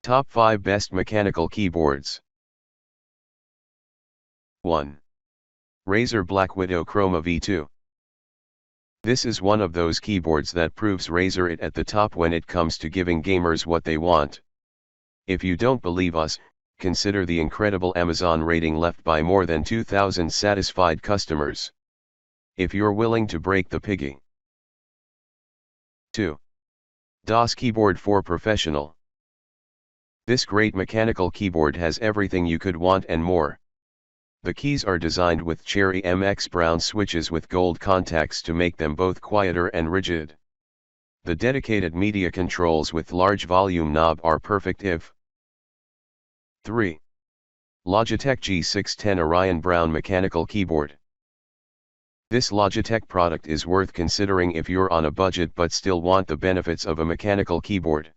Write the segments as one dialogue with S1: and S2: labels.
S1: Top 5 Best Mechanical Keyboards. 1. Razer BlackWidow Chroma V2. This is one of those keyboards that proves Razer it at the top when it comes to giving gamers what they want. If you don't believe us, consider the incredible Amazon rating left by more than 2,000 satisfied customers. If you're willing to break the piggy. 2. DOS Keyboard for Professional. This great mechanical keyboard has everything you could want and more. The keys are designed with cherry MX brown switches with gold contacts to make them both quieter and rigid. The dedicated media controls with large volume knob are perfect if. 3. Logitech G610 Orion Brown Mechanical Keyboard. This Logitech product is worth considering if you're on a budget but still want the benefits of a mechanical keyboard.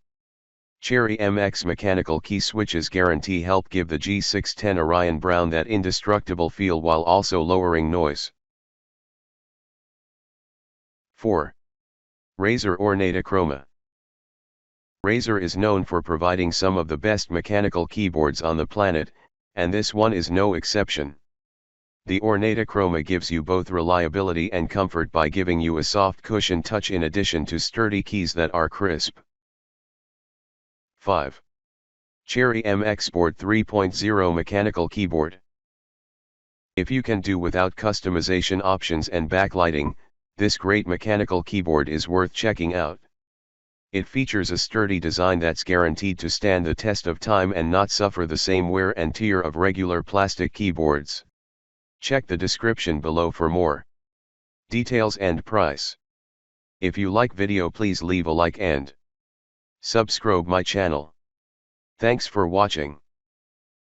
S1: Cherry MX mechanical key switches guarantee help give the G610 Orion Brown that indestructible feel while also lowering noise. 4. Razer Ornata Chroma. Razer is known for providing some of the best mechanical keyboards on the planet, and this one is no exception. The Ornata Chroma gives you both reliability and comfort by giving you a soft cushion touch in addition to sturdy keys that are crisp. 5. Cherry MX Sport 3.0 Mechanical Keyboard. If you can do without customization options and backlighting, this great mechanical keyboard is worth checking out. It features a sturdy design that's guaranteed to stand the test of time and not suffer the same wear and tear of regular plastic keyboards. Check the description below for more details and price. If you like video, please leave a like and subscribe my channel. Thanks for watching.